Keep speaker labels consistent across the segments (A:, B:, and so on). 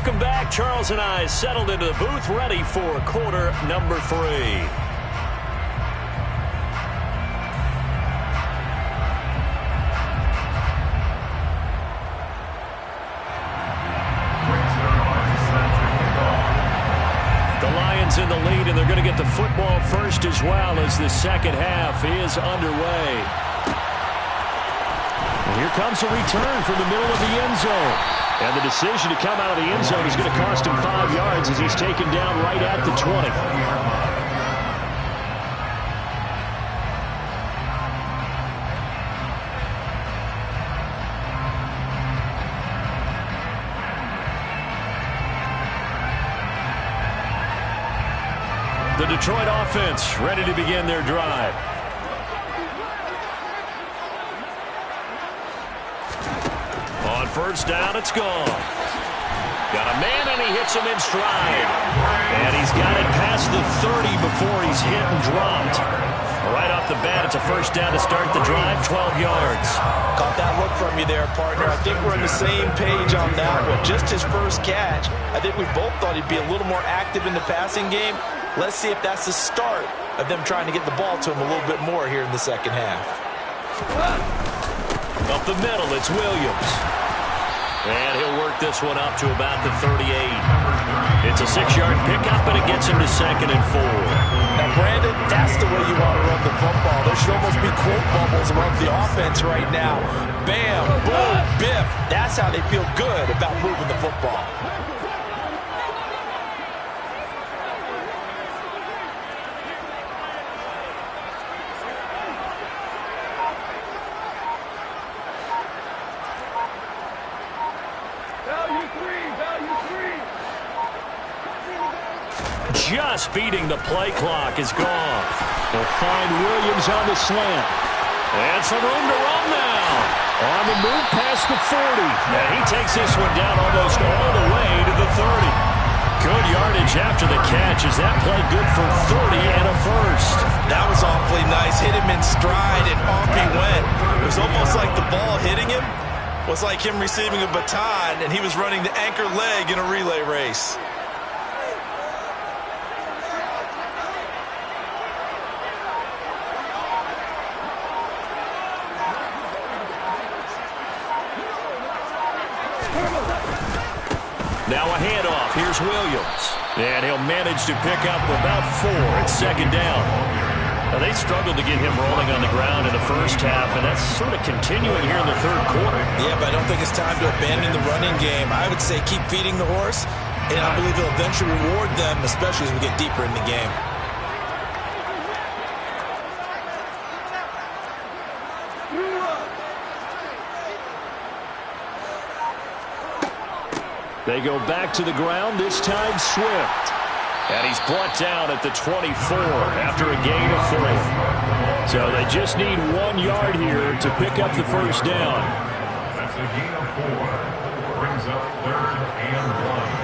A: Welcome back. Charles and I settled into the booth, ready for quarter number 3. The Lions in the lead, and they're going to get the football first as well as the second half is underway. And here comes a return from the middle of the end zone. And the decision to come out of the end zone is going to cost him 5 yards as he's taken down right at the 20. The Detroit offense ready to begin their drive. On first down, it's gone. Got a man, and he hits him in stride. And he's got it past the 30 before he's hit and dropped. Right off the bat, it's a first down to start the drive, 12 yards.
B: Caught that look from you there, partner. I think we're on the same page on that one. Just his first catch. I think we both thought he'd be a little more active in the passing game. Let's see if that's the start of them trying to get the ball to him a little bit more here in the second half.
A: Up the middle, it's Williams. And he'll work this one up to about the 38. It's a 6-yard pickup, and it gets him to 2nd and 4.
B: Now, Brandon, that's the way you want to run the football. There should almost be quote bubbles around the offense right now. Bam, boom, biff. That's how they feel good about moving the football.
A: Just beating the play clock is gone. They'll find Williams on the slant. And some room to run now. On the move past the 40. And he takes this one down almost all the way to the 30. Good yardage after the catch. Is that play good for 30 and a first?
B: That was awfully nice. Hit him in stride, and off he went. It was almost like the ball hitting him was like him receiving a baton, and he was running the anchor leg in a relay race.
A: Now a handoff. Here's Williams. And he'll manage to pick up about 4 at 2nd down. Now they struggled to get him rolling on the ground in the first half, and that's sort of continuing here in the third quarter.
B: Yeah, but I don't think it's time to abandon the running game. I would say keep feeding the horse, and I believe he'll eventually reward them, especially as we get deeper in the game.
A: They go back to the ground, this time Swift. And he's brought down at the 24 after a gain of 4. So they just need 1 yard here to pick up the first down.
C: That's a gain of 4. Brings up 3rd and 1.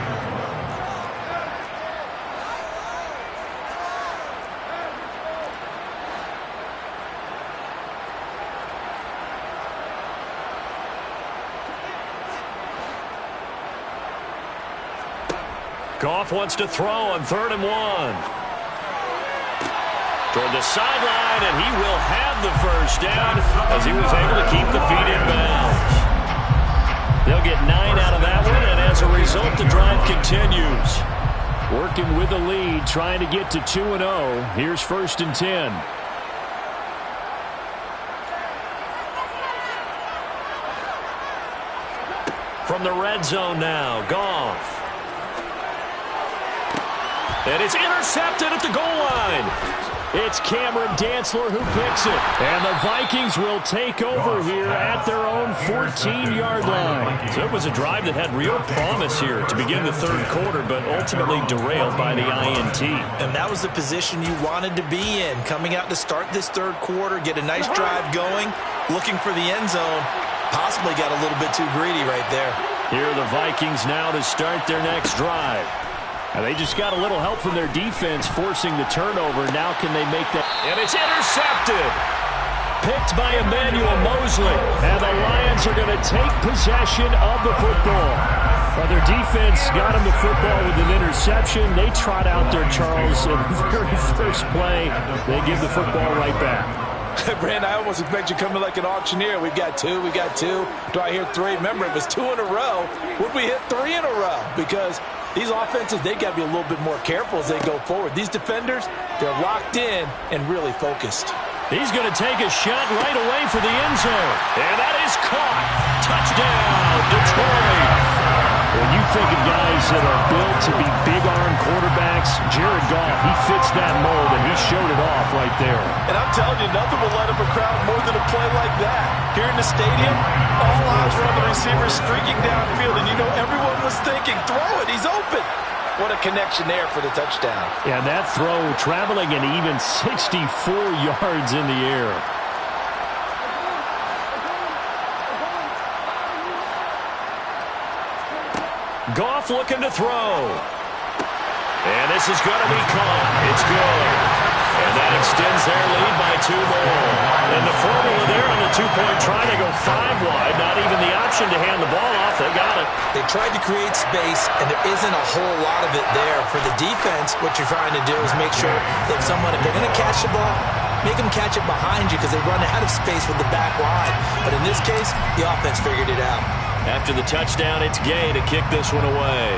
A: Goff wants to throw on 3rd and 1. Toward the sideline, and he will have the first down as he was able to keep the feet in bounds. They'll get 9 out of that one, and as a result, the drive continues. Working with the lead, trying to get to 2-0. Here's 1st and 10. From the red zone now, Goff. And it's intercepted at the goal line. It's Cameron Dantzler who picks it. And the Vikings will take over here at their own 14-yard line. So it was a drive that had real promise here to begin the third quarter, but ultimately derailed by the INT.
B: And that was the position you wanted to be in. Coming out to start this third quarter, get a nice drive going, looking for the end zone. Possibly got a little bit too greedy right there.
A: Here are the Vikings now to start their next drive. And they just got a little help from their defense forcing the turnover. Now can they make that? And it's intercepted. Picked by Emmanuel Mosley. And the Lions are going to take possession of the football. Well, their defense got him the football with an interception. They trot out there, Charles, in the very first play. They give the football right back.
B: Brand, I almost expect you coming like an auctioneer. We've got two. Do I hear three? Remember, it was 2 in a row. Would we hit 3 in a row? Because these offenses, they got to be a little bit more careful as they go forward. These defenders, they're locked in and really focused.
A: He's going to take a shot right away for the end zone. And that is caught. Touchdown, Detroit. When you think of guys that are built to be big-arm quarterbacks, Jared Goff, he fits that mold, and he showed it off right there.
B: And I'm telling you, nothing will light up a crowd more than a play like that. Here in the stadium, all eyes were on the receiver streaking downfield, and you know everyone was thinking, throw it, he's open. What a connection there for the touchdown.
A: Yeah, that throw traveling an even 64 yards in the air. Goff looking to throw. And this is going to be caught. It's good. And that extends their lead by 2 more. And the formula there on the 2-point try to go 5 wide. Not even the option to hand the ball off. They got it.
B: They tried to create space, and there isn't a whole lot of it there. For the defense, what you're trying to do is make sure that if they're going to catch the ball, make them catch it behind you because they run out of space with the back line. But in this case, the offense figured it out.
A: After the touchdown, it's Gay to kick this one away.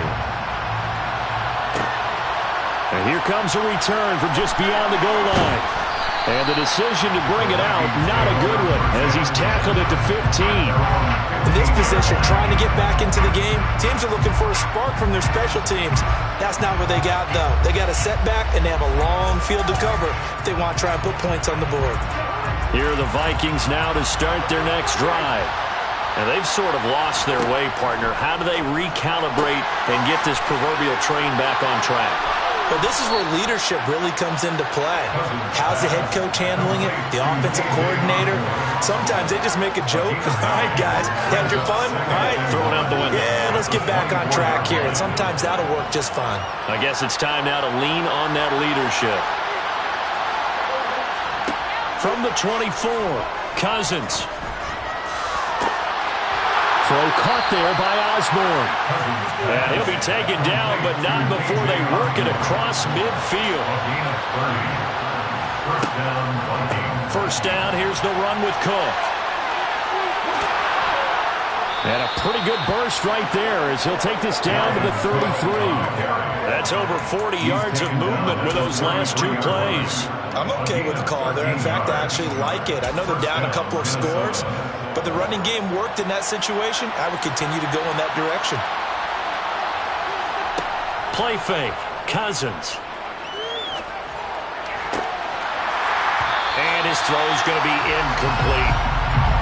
A: And here comes a return from just beyond the goal line. And the decision to bring it out, not a good one, as he's tackled it to 15.
B: In this position, trying to get back into the game, teams are looking for a spark from their special teams. That's not what they got, though. They got a setback, and they have a long field to cover if they want to try and put points on the board.
A: Here are the Vikings now to start their next drive. And they've sort of lost their way, partner. How do they recalibrate and get this proverbial train back on track?
B: Well, this is where leadership really comes into play. How's the head coach handling it? The offensive coordinator? Sometimes they just make a joke. All right, guys, had your fun? All right.
A: Throwing out the window.
B: Yeah, let's get back on track here. And sometimes that'll work just fine.
A: I guess it's time now to lean on that leadership. From the 24, Cousins. Throw caught there by Osborne. And he'll be taken down, but not before they work it across midfield. First down, here's the run with Cook. And a pretty good burst right there as he'll take this down to the 33. That's over 40 yards of movement with those last 2 plays.
B: I'm okay with the call there. In fact, I actually like it. I know they're down a couple of scores, but the running game worked in that situation. I would continue to go in that direction.
A: Play fake. Cousins. And his throw is going to be incomplete.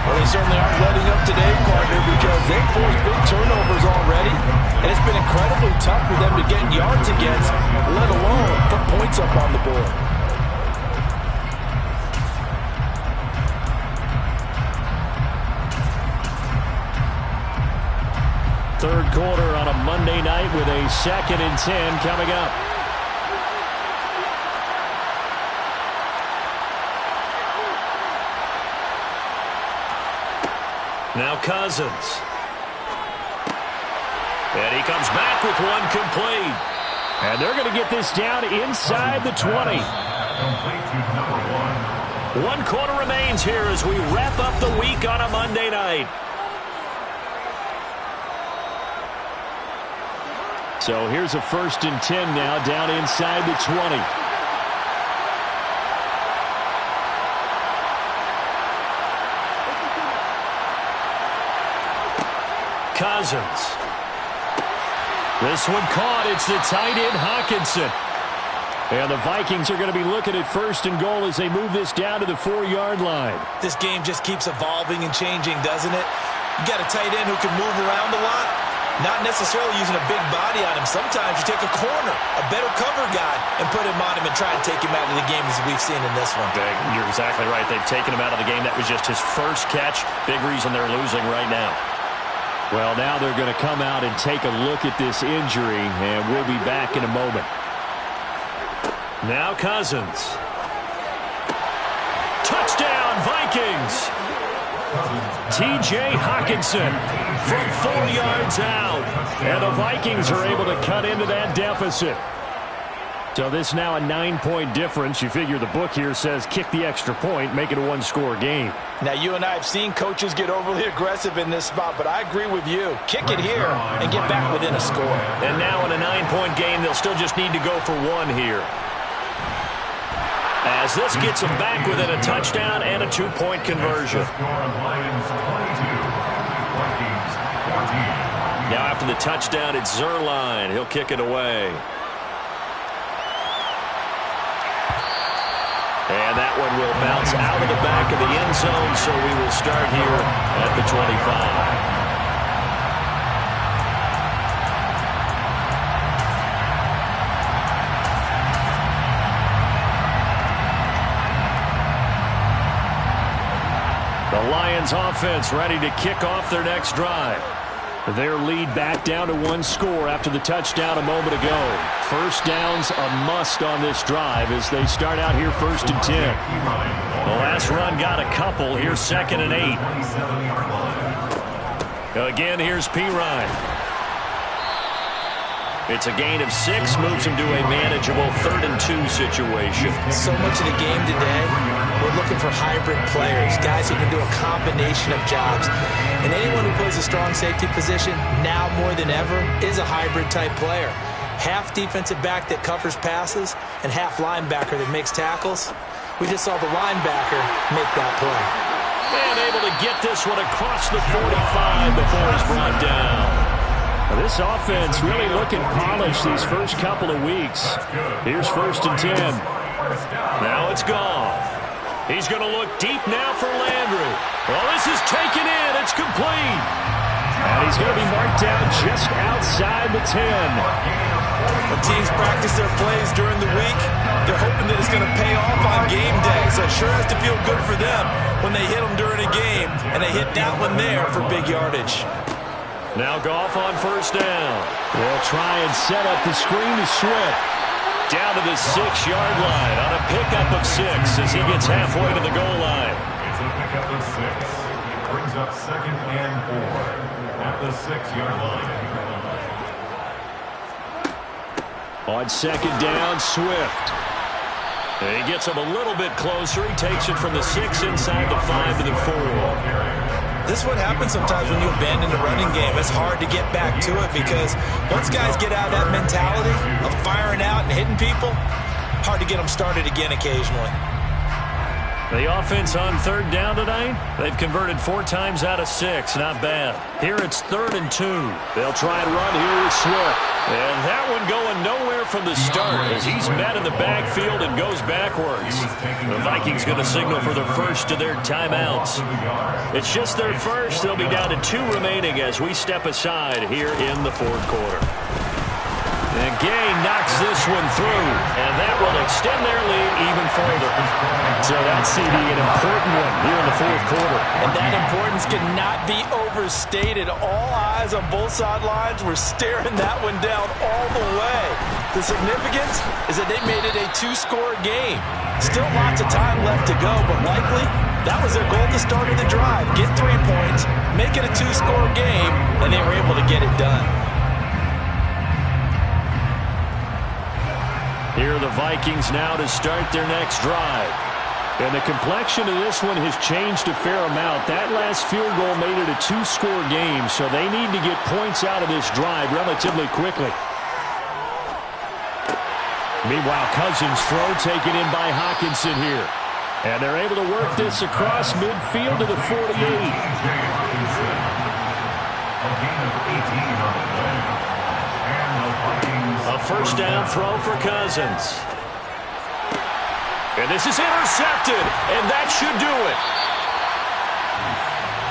B: Well, they certainly aren't letting up today, partner, because they've forced big turnovers already, and it's been incredibly tough for them to get yards against, let alone put points up on the board.
A: Third quarter on a Monday night with a 2nd and 10 coming up. Now Cousins. And he comes back with one complete. And they're going to get this down inside the 20. 1 quarter remains here as we wrap up the week on a Monday night. So here's a 1st and 10 now down inside the 20. Cousins. This one caught. It's the tight end, Hockenson. And the Vikings are going to be looking at 1st and goal as they move this down to the 4-yard line.
B: This game just keeps evolving and changing, doesn't it? You got a tight end who can move around a lot. Not necessarily using a big body on him. Sometimes you take a corner, a better cover guy, and put him on him and try and take him out of the game as we've seen in this one.
A: You're exactly right. They've taken him out of the game. That was just his first catch. Big reason they're losing right now. Well, now they're going to come out and take a look at this injury, and we'll be back in a moment. Now Cousins. Touchdown, Vikings! Vikings. T.J. Hockenson from 4 yards out. And the Vikings are able to cut into that deficit. So this now a 9-point difference. You figure the book here says kick the extra point, make it a one-score game.
B: Now, you and I have seen coaches get overly aggressive in this spot, but I agree with you. Kick it here and get back within a score.
A: And now in a 9-point game, they'll still just need to go for one here. As this gets them back within a touchdown and a 2-point conversion. Now after the touchdown, it's Zuerlein. He'll kick it away. And that one will bounce out of the back of the end zone, so we will start here at the 25. The Lions offense ready to kick off their next drive. Their lead back down to 1 score after the touchdown a moment ago. First down's a must on this drive as they start out here 1st and 10. The last run got a couple. Here's 2nd and 8. Again, here's Perine. It's a gain of 6, moves him to a manageable 3rd and 2 situation.
B: So much of the game today, we're looking for hybrid players, guys who can do a combination of jobs. And anyone who plays a strong safety position, now more than ever, is a hybrid type player. Half defensive back that covers passes and half linebacker that makes tackles. We just saw the linebacker make that play.
A: And able to get this one across the 45 before he's brought down. This offense really looking polished these first couple of weeks. Here's 1st and 10. Now it's Goff. He's going to look deep now for Landry. Well, this is taken in. It's complete. And he's going to be marked down just outside the 10.
B: When teams practice their plays during the week, they're hoping that it's going to pay off on game day. So it sure has to feel good for them when they hit them during a game, and they hit that one there for big yardage.
A: Now Goff on 1st down. They'll try and set up the screen to Swift. Down to the 6-yard line on a pickup of 6 as he gets halfway to the goal line.
C: It's a pickup of 6. Brings up 2nd and 4 at the 6-yard line.
A: On 2nd down, Swift. And he gets him a little bit closer. He takes it from the 6 inside the 5 to the 4.
B: This is what happens sometimes when you abandon the running game. It's hard to get back to it because once guys get out of that mentality of firing out and hitting people, hard to get them started again occasionally.
A: The offense on 3rd down tonight, they've converted 4 times out of 6. Not bad. Here it's 3rd and 2. They'll try and run here with Swift. And that one going nowhere from the start as he's met in the backfield and goes backwards. The Vikings going to signal for the first of their timeouts. It's just their first. They'll be down to 2 remaining as we step aside here in the 4th quarter. And Gay knocks this one through, and that will extend their lead even further. So that's CD, an important one here in the 4th quarter.
B: And that importance cannot be overstated. All eyes on both sidelines were staring that one down all the way. The significance is that they made it a 2-score game. Still lots of time left to go, but likely that was their goal at the start of the drive. Get 3 points, make it a 2-score game, and they were able to get it done.
A: Here are the Vikings now to start their next drive. And the complexion of this one has changed a fair amount. That last field goal made it a 2-score game, so they need to get points out of this drive relatively quickly. Meanwhile, Cousins' throw taken in by Hockenson here. And they're able to work this across midfield to the 48. A 1st down throw for Cousins. And this is intercepted, and that should do it.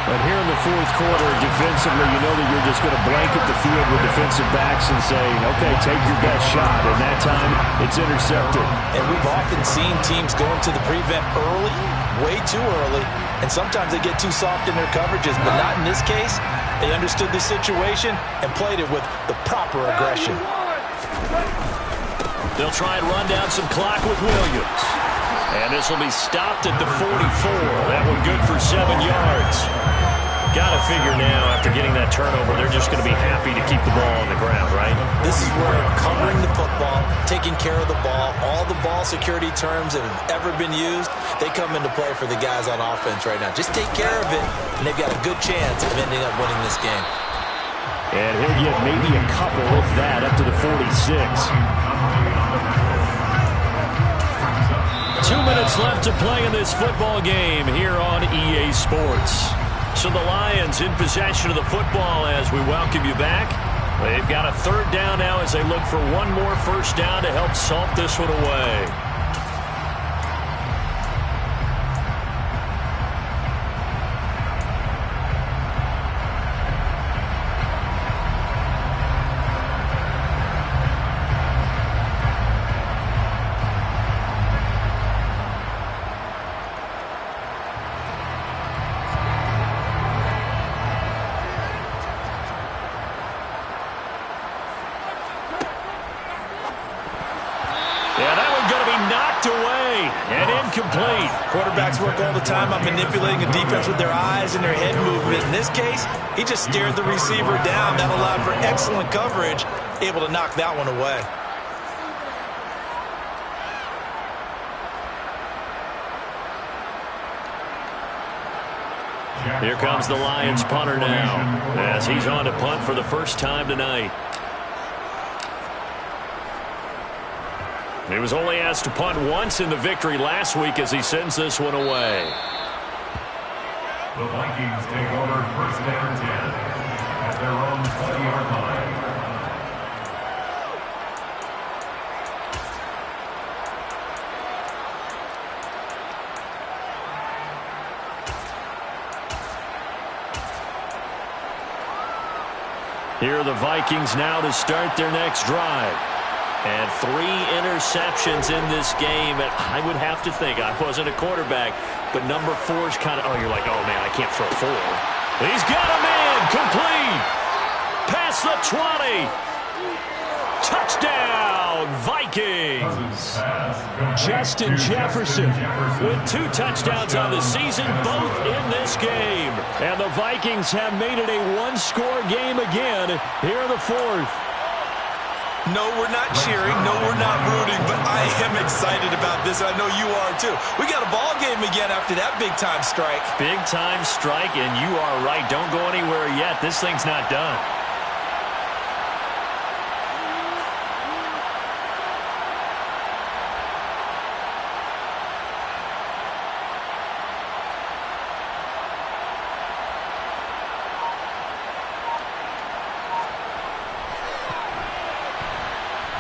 A: But here in the 4th quarter, defensively, you know that you're just going to blanket the field with defensive backs and say, okay, take your best shot. And that time, it's intercepted.
B: And we've often seen teams going to the prevent early, way too early, and sometimes they get too soft in their coverages, but not in this case. They understood the situation and played it with the proper aggression.
A: They'll try and run down some clock with Williams. And this will be stopped at the 44. That one good for 7 yards. Got to figure now, after getting that turnover, they're just going to be happy to keep the ball on the ground, right?
B: This is where covering the football, taking care of the ball, all the ball security terms that have ever been used, they come into play for the guys on offense right now. Just take care of it, and they've got a good chance of ending up winning this game.
A: And he'll get maybe a couple, if that, up to the 46. 2 minutes left to play in this football game here on EA Sports. So the Lions in possession of the football as we welcome you back. They've got a third down now as they look for one more first down to help salt this one away.
B: Incomplete. Quarterbacks work all the time on manipulating a defense with their eyes and their head movement. In this case, he just stared the receiver down. That allowed for excellent coverage, able to knock that one away.
A: Here comes the Lions punter now as he's on to punt for the first time tonight. He was only asked to punt once in the victory last week as he sends this one away.
C: The Vikings take over first and 10 at their own 20-yard line.
A: Here are the Vikings now to start their next drive. And 3 interceptions in this game. And I would have to think, I wasn't a quarterback, but number 4 is kind of, oh, you're like, oh, man, I can't throw 4. He's got a man, complete. Past the 20. Touchdown, Vikings. Justin Jefferson with 2 touchdowns on the season, both in this game. And the Vikings have made it a one-score game again here in the 4th.
B: No, we're not cheering. No, we're not rooting. But I am excited about this. I know you are, too. We got a ball game again after that big-time strike.
A: Big-time strike, and you are right. Don't go anywhere yet. This thing's not done.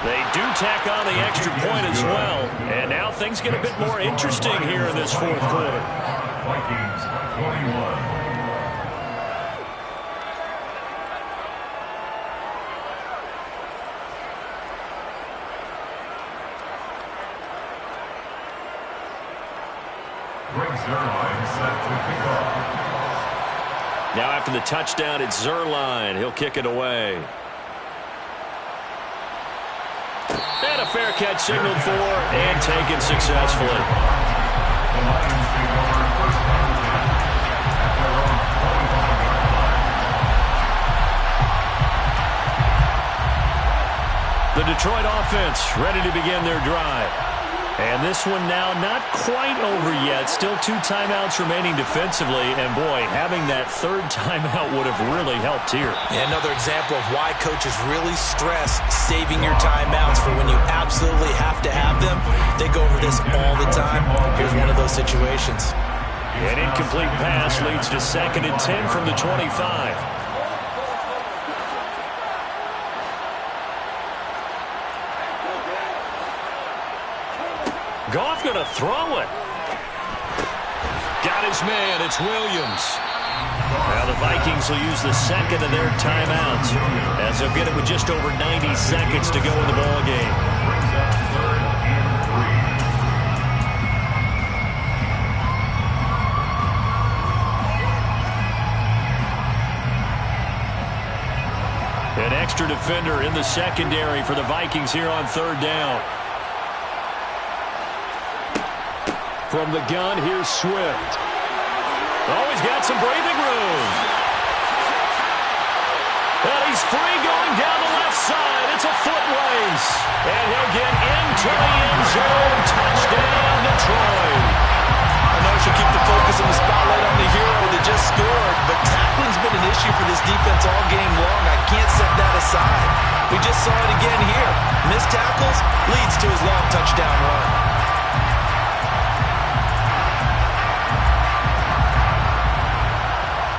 A: They do tack on the extra point as well. And now things get a bit more interesting here in this 4th quarter.
C: Vikings 21. Greg Zuerlein set to kick off.
A: Now after the touchdown, it's Zuerlein. He'll kick it away. And a fair catch signaled for and taken successfully.
C: The Lions take over first and 10 at their own 25-yard line.
A: The Detroit offense ready to begin their drive. And this one now not quite over yet. Still 2 timeouts remaining defensively. And, boy, having that 3rd timeout would have really helped here.
B: Yeah, another example of why coaches really stress saving your timeouts for when you absolutely have to have them. They go over this all the time. Here's one of those situations.
A: An incomplete pass leads to 2nd and 10 from the 25. Goff going to throw it. Got his man. It's Williams. Now the Vikings will use the 2nd of their timeouts as they'll get it with just over 90 seconds to go in the ball game.
C: Brings up 3rd and
A: 3. An extra defender in the secondary for the Vikings here on 3rd down. From the gun, here's Swift. Oh, he's got some breathing room. And he's free going down the left side. It's a foot race. And he'll get into the end zone. Touchdown, Detroit.
B: I know I should keep the focus and the spotlight on the hero that just scored, but tackling's been an issue for this defense all game long. I can't set that aside. We just saw it again here. Missed tackles leads to his long touchdown run.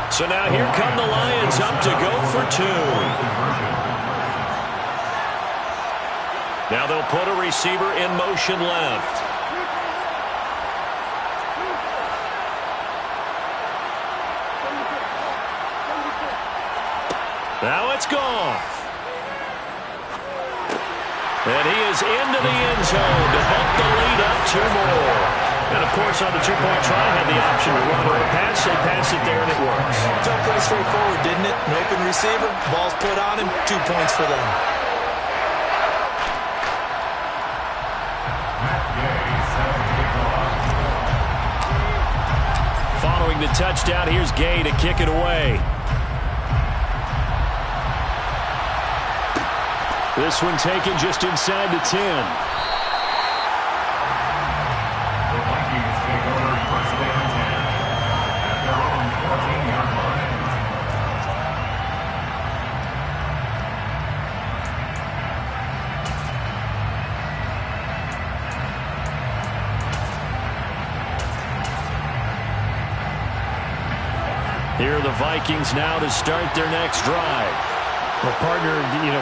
A: So now here come the Lions up to go for two. Now they'll put a receiver in motion left. Now it's Goff. And he is into the end zone to bump the lead up 2 more. And, of course, on the two-point try, had the option to run or pass. They pass it there, and it works.
B: Felt pretty straightforward, didn't it? An open receiver, ball's put on him, 2 points for them.
A: Following the touchdown, here's Gay to kick it away. This one taken just inside the 10.
C: The Vikings take over first and 10 at their own 14-yard line.
A: Here are the Vikings now to start their next drive.
D: Well, partner,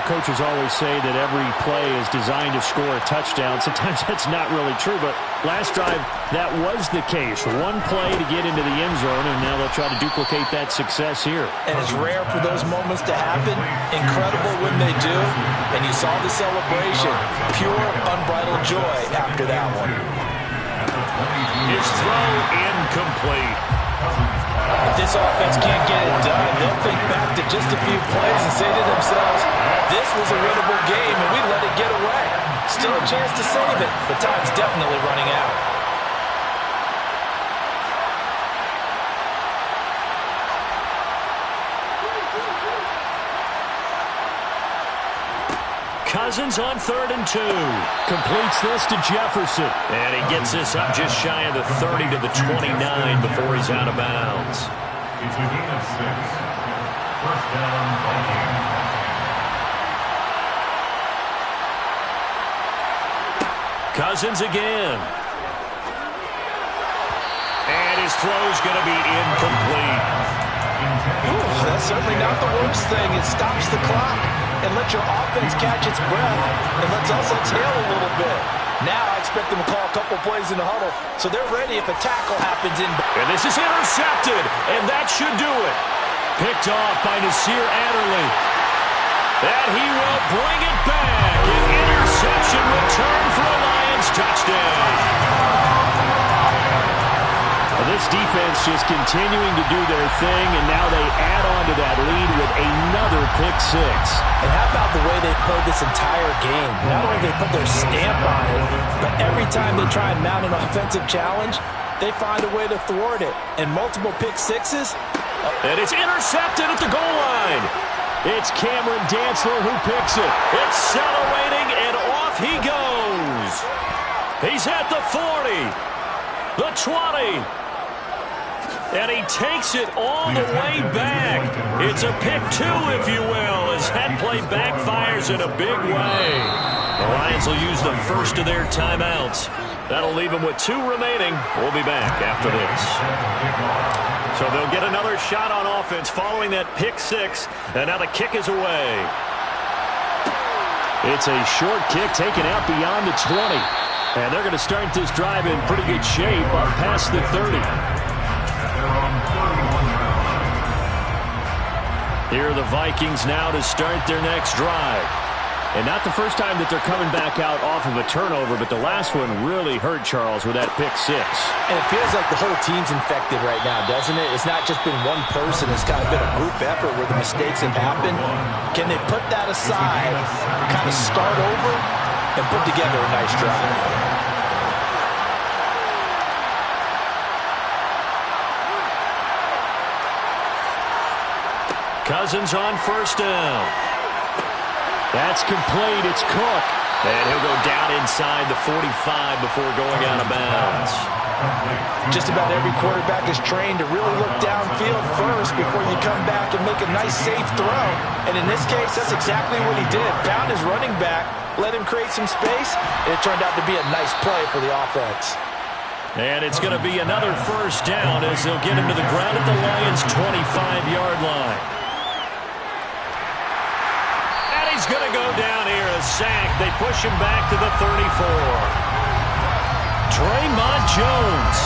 D: coaches always say that every play is designed to score a touchdown. Sometimes that's not really true, but last drive, that was the case. One play to get into the end zone, and now they'll try to duplicate that success here.
B: And it's rare for those moments to happen. Incredible when they do. And you saw the celebration. Pure, unbridled joy after that one.
A: His throw incomplete.
B: If this offense can't get it done, they'll think back to just a few plays and say to themselves, this was a winnable game and we let it get away. Still a chance to save it, but time's definitely running out.
A: Cousins on 3rd and 2.
D: Completes this to Jefferson.
A: And he gets this up just shy of the 30 to the 29 before he's out of bounds.
C: It's a gain of 6. First down, Vikings.
A: Cousins again. And his throw's going to be incomplete.
B: Ooh, that's certainly not the worst thing. It stops the clock and lets your offense catch its breath and lets us exhale a little bit. Now I expect them to call a couple plays in the huddle so they're ready if a tackle happens in.
A: And this is intercepted, and that should do it. Picked off by Nasir Adderley. And he will bring it back. An interception return for a Lions touchdown.
D: This defense just continuing to do their thing, and now they add on to that lead with another pick 6.
B: And how about the way they played this entire game? Not only do they put their stamp on it, but every time they try and mount an offensive challenge, they find a way to thwart it. And multiple pick 6s.
A: And it's intercepted at the goal line. It's Cameron Dantzler who picks it. Accelerating, and off he goes. He's at the 40, the 20. And he takes it all the way back. It's a pick 2, if you will, as that play backfires in a big way. The Lions will use the first of their timeouts. That'll leave them with 2 remaining. We'll be back after this. So they'll get another shot on offense following that pick 6. And now the kick is away.
D: It's a short kick taken out beyond the 20. And they're going to start this drive in pretty good shape up past the 30.
A: Here are the Vikings now to start their next drive.
D: And not the first time that they're coming back out off of a turnover, but the last one really hurt Charles with that pick 6.
B: And it feels like the whole team's infected right now, doesn't it? It's not just been one person. It's kind of been a group effort where the mistakes have happened. Can they put that aside, kind of start over, and put together a nice drive?
A: Cousins on first down.
D: That's complete. It's Cook.
A: And he'll go down inside the 45 before going out of bounds.
B: Just about every quarterback is trained to really look downfield first before you come back and make a nice, safe throw. And in this case, that's exactly what he did. Found his running back, let him create some space, and it turned out to be a nice play for the offense.
A: And it's going to be another first down as they'll get him to the ground at the Lions' 25-yard line. And he's going to go down here, a sack. They push him back to the 34. Draymond Jones.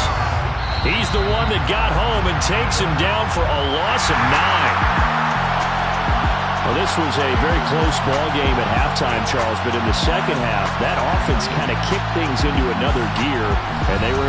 A: He's the one that got home and takes him down for a loss of 9.
D: Well, this was a very close ball game at halftime, Charles, but in the second half, that offense kind of kicked things into another gear, and they were